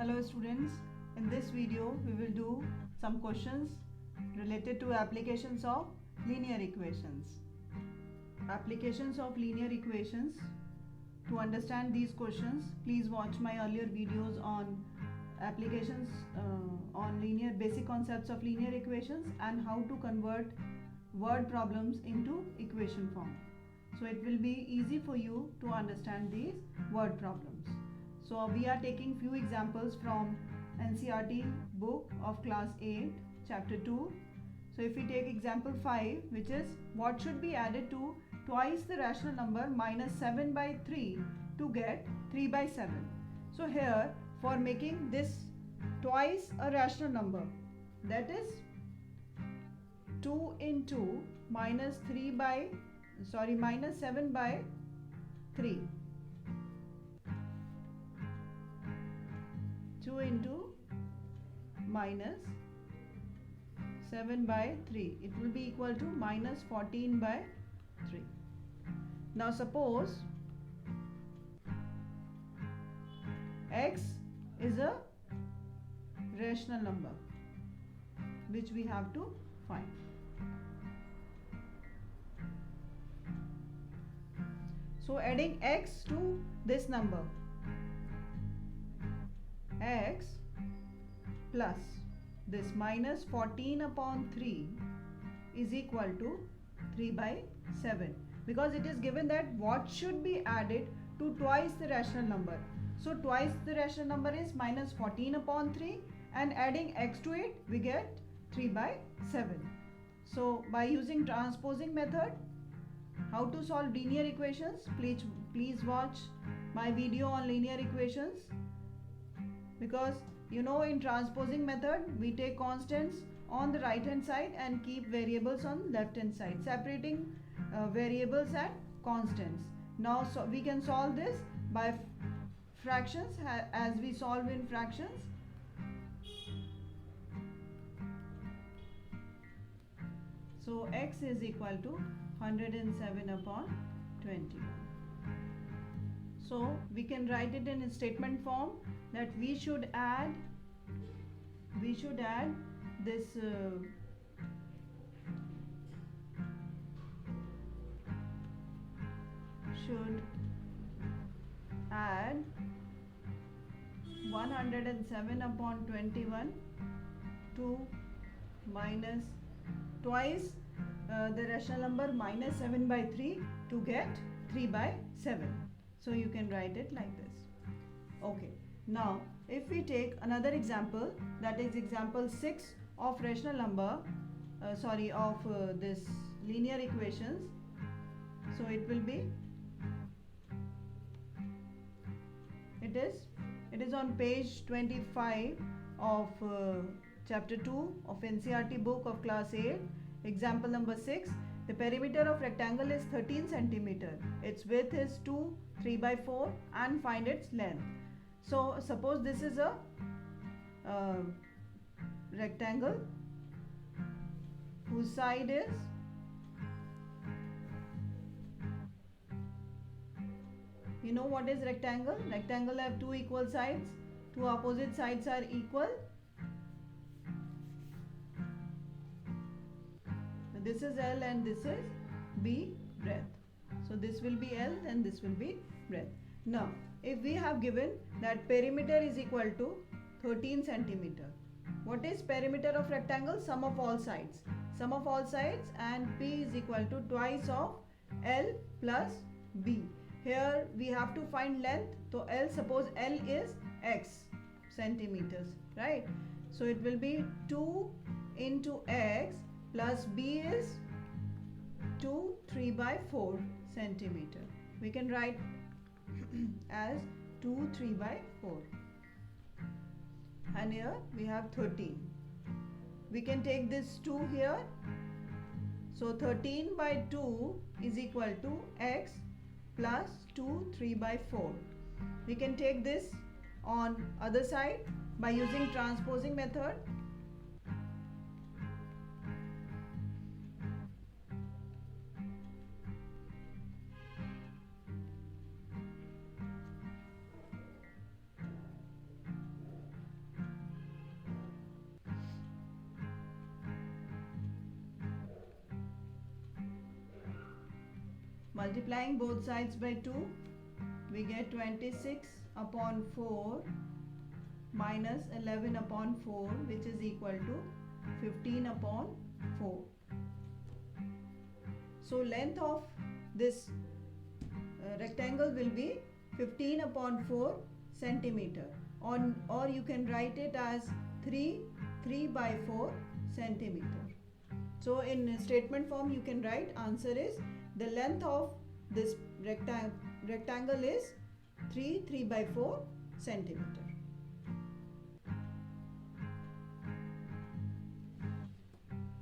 Hello students, in this video we will do some questions related to applications of linear equations. Applications of linear equations. To understand these questions, please watch my earlier videos on applications on linear basic concepts of linear equations and how to convert word problems into equation form. So it will be easy for you to understand these word problems. So we are taking few examples from NCERT book of class 8 chapter 2. So if we take example 5, which is what should be added to twice the rational number minus 7 by 3 to get 3 by 7. So here for making this twice a rational number, that is 2 into minus 7 by 3. 2 into minus 7 by 3. It will be equal to minus 14 by 3. Now suppose x is a rational number which we have to find. So adding x to this number, x plus this minus 14 upon 3 is equal to 3 by 7, because it is given that what should be added to twice the rational number. So twice the rational number is minus 14 upon 3 and adding x to it we get 3 by 7. So by using transposing method, how to solve linear equations, please watch my video on linear equations, because you know in transposing method we take constants on the right hand side and keep variables on left hand side, separating variables and constants. Now so we can solve this by fractions as we solve in fractions. So x is equal to 107 upon 21. So we can write it in a statement form that we should add this should add 107 upon 21 to minus twice the rational number minus 7 by 3 to get 3 by 7. So you can write it like this. Okay. Now if we take another example, that is example 6 of rational number this linear equations. So it will be, it is on page 25 of chapter 2 of NCERT book of class 8, example number 6. The perimeter of rectangle is 13 centimeter. Its width is 2, 3 by 4 and find its length. So suppose this is a rectangle whose side is you know what is rectangle? Rectangle have two equal sides, two opposite sides are equal. This is L and this is B breadth. So this will be L and this will be breadth. Now if we have given that perimeter is equal to 13 centimeter, what is perimeter of rectangle? Sum of all sides. Sum of all sides, and P is equal to twice of L plus B. Here we have to find length. So L, suppose L is x centimeters, right? So it will be 2 into x plus B is 2, 3 by 4 centimeter. We can write as 2, 3 by 4. And here we have 13. We can take this 2 here. So 13 by 2 is equal to x plus 2, 3 by 4. We can take this on other side by using transposing method. Multiplying both sides by 2, we get 26 upon 4 minus 11 upon 4, which is equal to 15 upon 4. So length of this rectangle will be 15 upon 4 centimeter, or you can write it as 3 by 4 centimeter. So in statement form you can write answer is the length of this rectangle is 3 by 4 centimeter.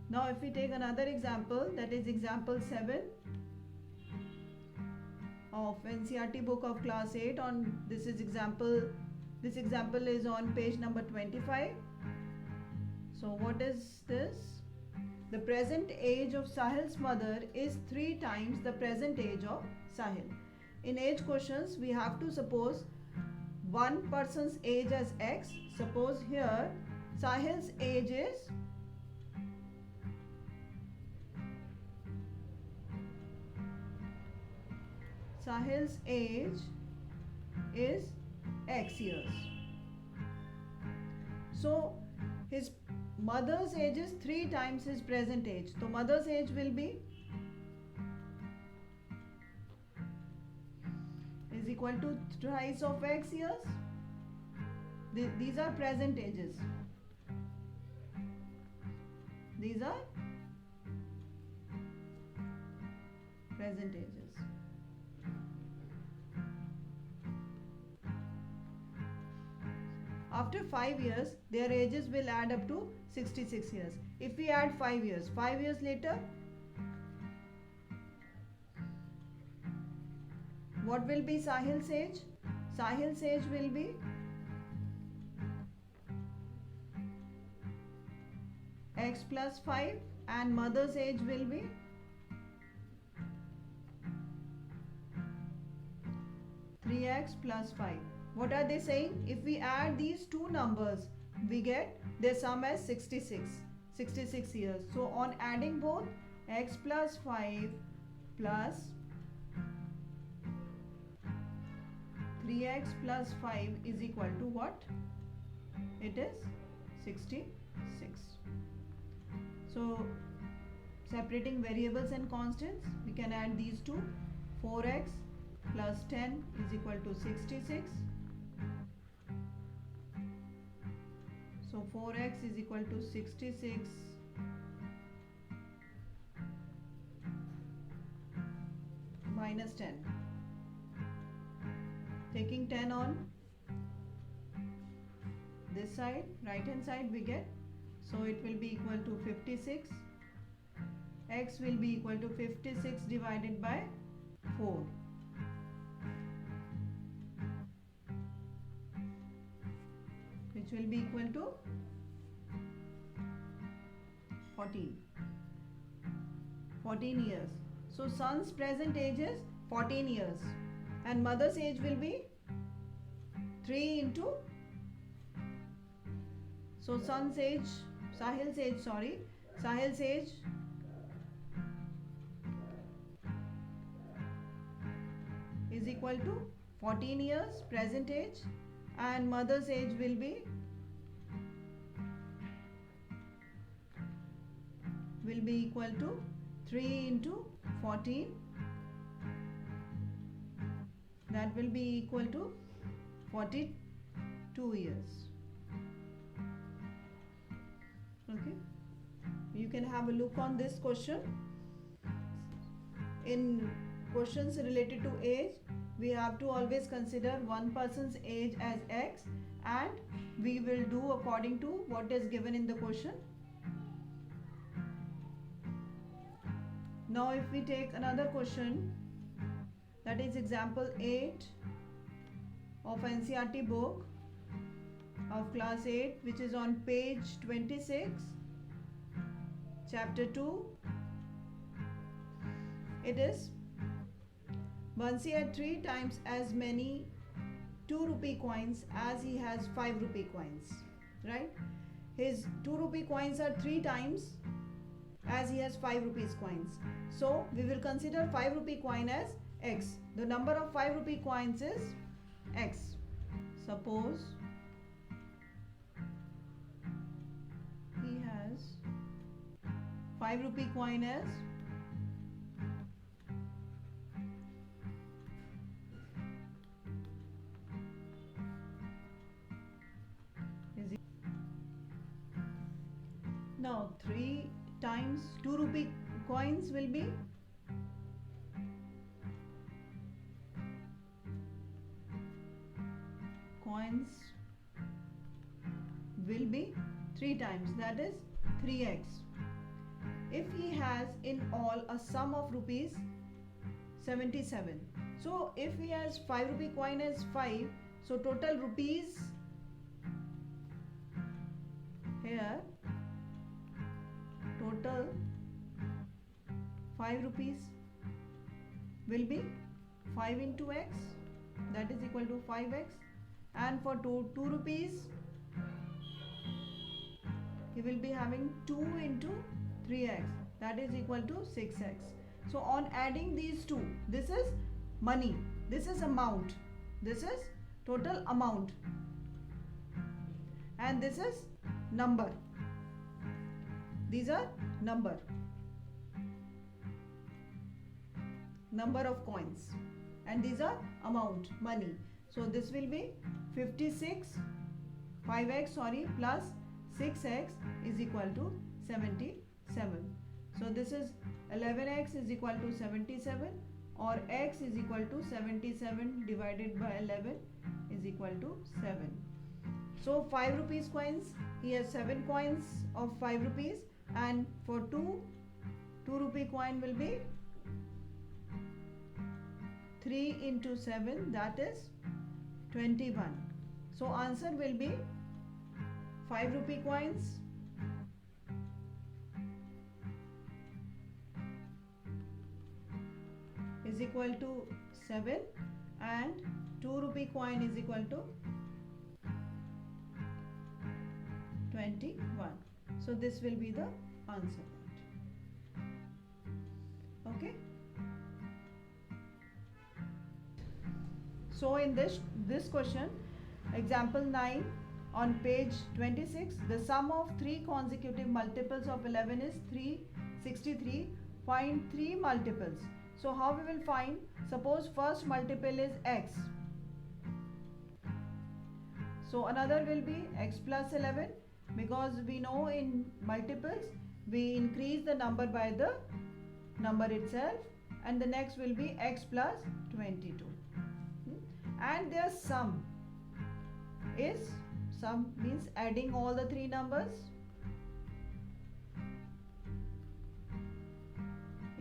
Now if we take another example, that is example 7 of NCERT book of class 8. This example is on page number 25. So what is this? The present age of Sahil's mother is 3 times the present age of Sahil. In age questions we have to suppose one person's age as X. Suppose here Sahil's age is X years. So his mother's age is 3 times his present age. So mother's age will be is equal to thrice of X years. These are present ages. These are present ages. After 5 years, their ages will add up to 66 years. If we add 5 years later, what will be Sahil's age? Sahil's age will be X plus 5, and mother's age will be (3x plus 5). What are they saying? If we add these two numbers, we get their sum as 66 years. So on adding both, x plus 5 plus 3x plus 5 is equal to what? It is 66. So separating variables and constants, we can add these two. 4x plus 10 is equal to 66. So 4x is equal to 66 minus 10. Taking 10 on this side, right hand side, we get, so it will be equal to 56. X will be equal to 56 divided by 4. Which will be equal to 14 years. So son's present age is 14 years and mother's age will be 3 into, so Sahil's age is equal to 14 years present age, and mother's age will be equal to 3 into 14, that will be equal to 42 years. Okay, you can have a look on this question. In questions related to age, we have to always consider one person's age as X, and we will do according to what is given in the question. Now if we take another question, that is example 8 of NCERT book of class 8, which is on page 26, chapter 2. It is, Bansi had 3 times as many 2 rupee coins as he has 5 rupee coins, right? His 2 rupee coins are 3 times as he has 5 rupees coins. So we will consider 5 rupee coin as x. The number of 5 rupee coins is x. Suppose he has 5 rupee coin as now 3 times 2 rupee coins will be coins will be 3 times, that is 3x. If he has in all a sum of rupees 77, so if he has 5 rupee coin as 5, so total rupees here, total 5 rupees will be 5 into x, that is equal to 5x, and for 2 rupees he will be having 2 into 3x, that is equal to 6x. So on adding these two, this is money, this is amount, this is total amount, and this is number. These are number of coins, and these are amount, money. So this will be 5x plus 6x is equal to 77. So this is 11x is equal to 77, or x is equal to 77 divided by 11 is equal to 7. So 5 rupees coins, he has 7 coins of 5 rupees, and for 2 rupee coin will be 3 into 7, that is 21. So answer will be 5 rupee coins is equal to 7, and 2 rupee coin is equal to 21. So this will be the answer. Okay. So in this question, example 9 on page 26, the sum of 3 consecutive multiples of 11 is 363. Find 3 multiples. So how we will find? Suppose first multiple is x. So another will be x plus 11, because we know in multiples we increase the number by the number itself, and the next will be x plus 22. And their sum means adding all the 3 numbers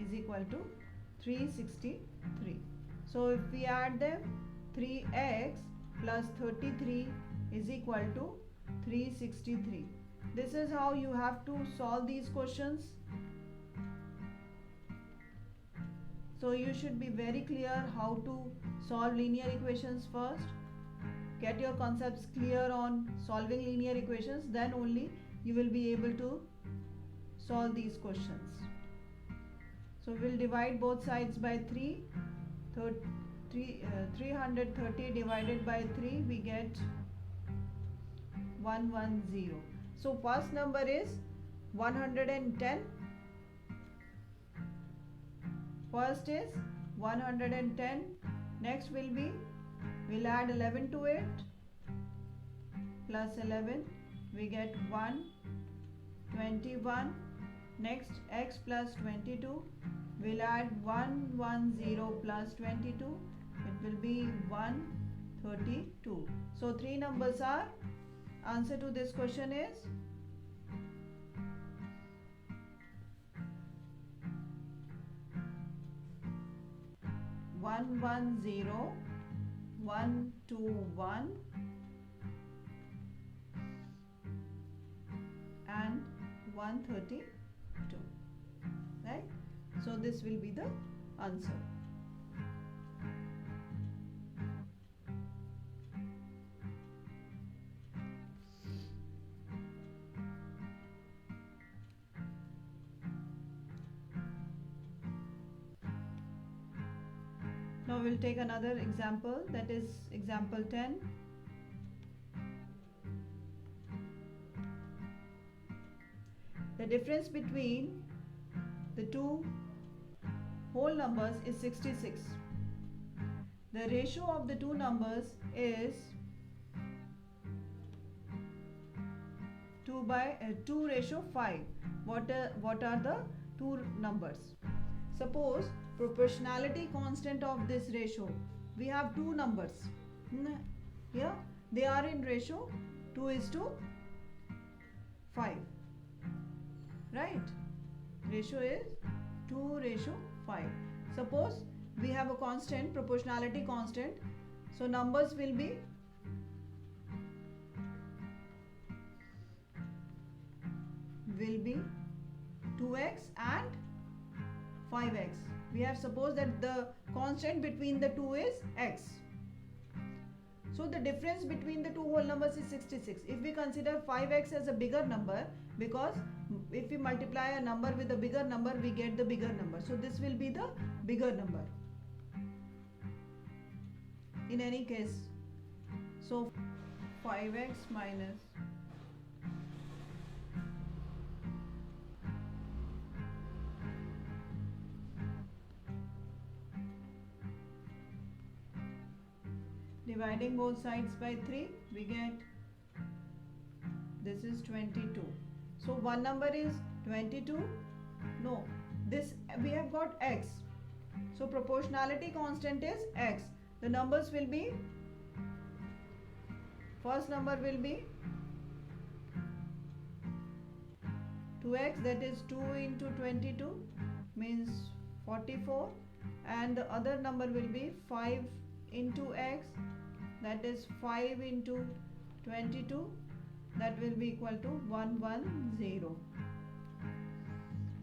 is equal to 363. So if we add them, 3x plus 33 is equal to 363. This is how you have to solve these questions. So you should be very clear how to solve linear equations first. Get your concepts clear on solving linear equations, then only you will be able to solve these questions. So we will divide both sides by 3. 330 divided by 3, we get 110. So first number is 110. First is 110. Next will be, we'll add 11 to it, plus 11, we get 121. Next, x plus 22, we'll add 110 plus 22, it will be 132. So 3 numbers are, answer to this question is 110, 121 and 132, right? So this will be the answer. Now we'll take another example, that is example 10. The difference between the two whole numbers is 66. The ratio of the two numbers is 2:5. What are the two numbers? Suppose proportionality constant of this ratio. We have two numbers. Here they are in ratio 2:5. Right? Ratio is 2:5. Suppose we have a constant, proportionality constant. So numbers will be will be 2x and 5x. We have supposed that the constant between the two is x. So the difference between the two whole numbers is 66. If we consider 5x as a bigger number, because if we multiply a number with a bigger number, we get the bigger number. So this will be the bigger number. In any case, so 5x minus dividing both sides by 3, we get this is 22. So one number is 22. No, this we have got x. So proportionality constant is x. The numbers will be, first number will be 2x, that is 2 into 22 means 44, and the other number will be 5 into x, that is 5 into 22, that will be equal to 110.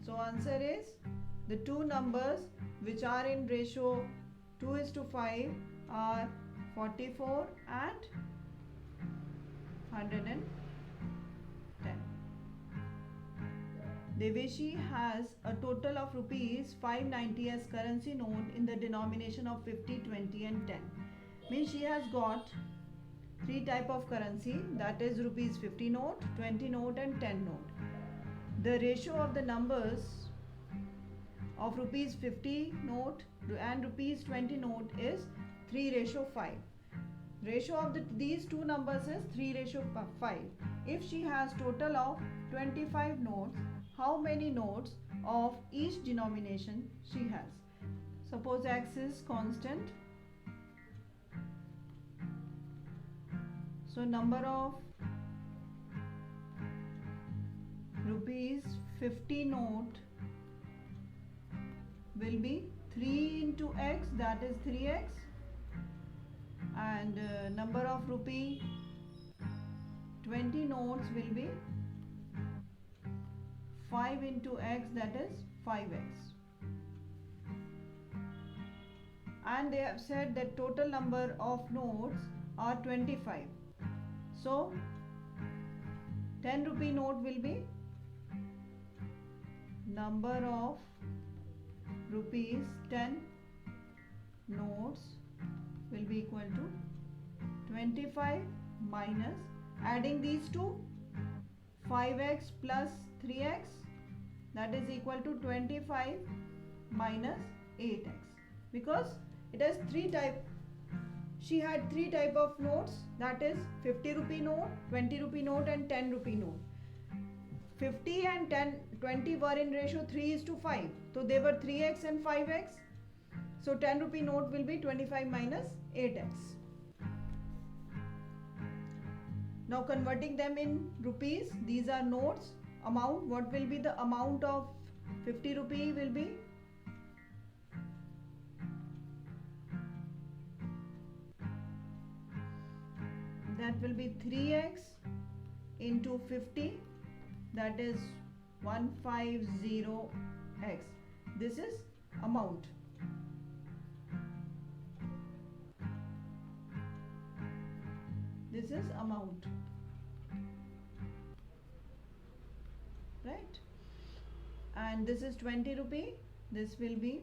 So answer is the two numbers which are in ratio 2:5 are 44 and 110. Deveshi has a total of rupees 590 as currency note in the denomination of 50, 20 and 10. Means she has got three type of currency, that is rupees 50 note, 20 note and 10 note. The ratio of the numbers of rupees 50 note and rupees 20 note is 3:5. Ratio of these two numbers is 3:5. If she has total of 25 notes, how many notes of each denomination she has? Suppose x is constant. So number of rupees 50 note will be 3 into x, that is 3x, and number of rupee 20 notes will be 5 into x, that is 5x. And they have said that total number of notes are 25. So 10 rupee note will be number of rupees 10 notes will be equal to 25 minus, adding these two, 5x plus 3x, that is equal to 25 minus 8x, because it has three type. She had three type of notes, that is 50 rupee note, 20 rupee note and 10 rupee note. 50 and 20 were in ratio 3:5. So they were 3x and 5x. So 10 rupee note will be 25 minus 8x. Now converting them in rupees, these are notes. Amount, what will be the amount of 50 rupee will be? That will be 3x into 50, that is 150x. This is amount. This is amount. Right? And this is 20 rupee. This will be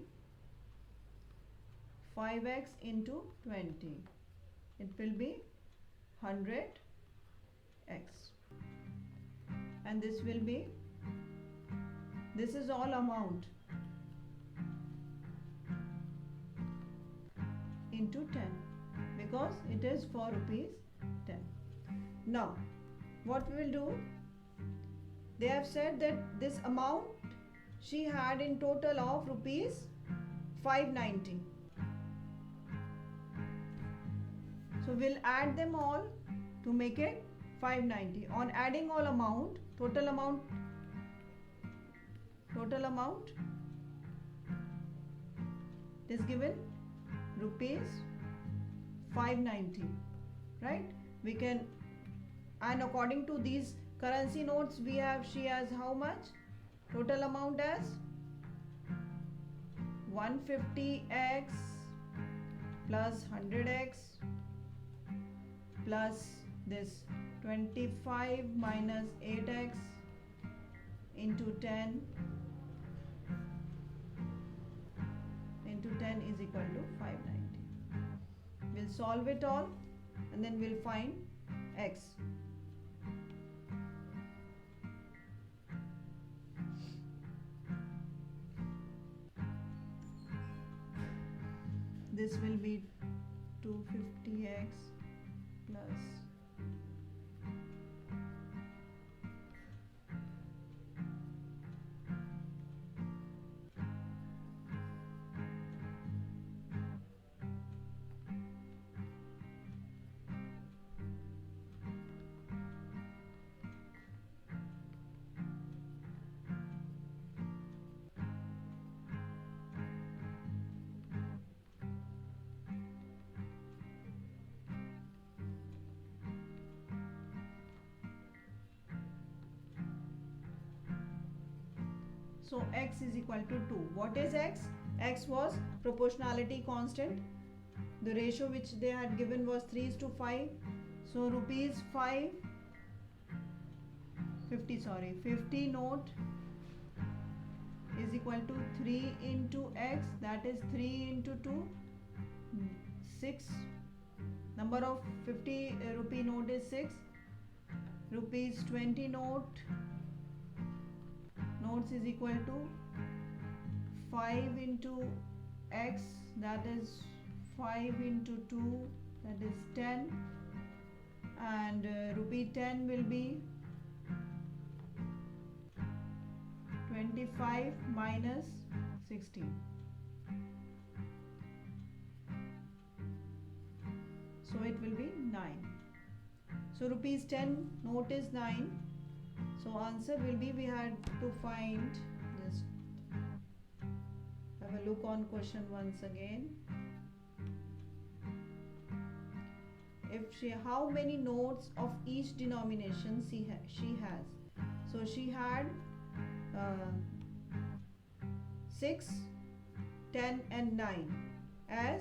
5x into 20. It will be 100x. And this will be, this is all amount, into 10, because it is for rupees 10. Now what we will do, they have said that this amount she had in total of rupees 590. So we'll add them all to make it 590. On adding all amount, total amount is given rupees 590, right? We can, and according to these currency notes we have, she has how much? Total amount as 150x plus 100x plus this 25 minus 8x into 10 is equal to 590. We'll solve it all and then we'll find x. This will be 250x plus so x is equal to 2. What is x? X was proportionality constant. The ratio which they had given was 3:5. So rupees 50 note is equal to 3 into x, that is 3 into 2, 6. Number of 50 rupee note is 6. Rupees 20 notes is equal to 5 into x, that is 5 into 2, that is 10, and rupee 10 will be 25 minus 16. So it will be 9. So rupees 10 note is 9. So answer will be, we had to find, just have a look on question once again. If she, how many notes of each denomination she has? So she had 6, 10 and 9 as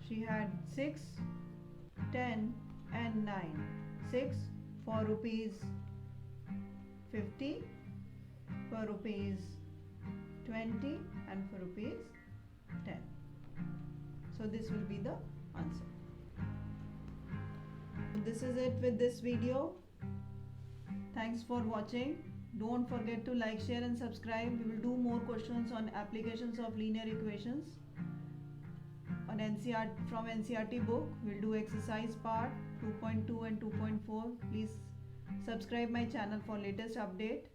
she had 6, 10 and 9. 6 for rupees 50, for rupees 20 and for rupees 10. So this will be the answer. This is it with this video. Thanks for watching. Don't forget to like, share and subscribe. We will do more questions on applications of linear equations on NCERT, from NCERT book. We'll do exercise part 2.2 and 2.4. Please subscribe my channel for latest update.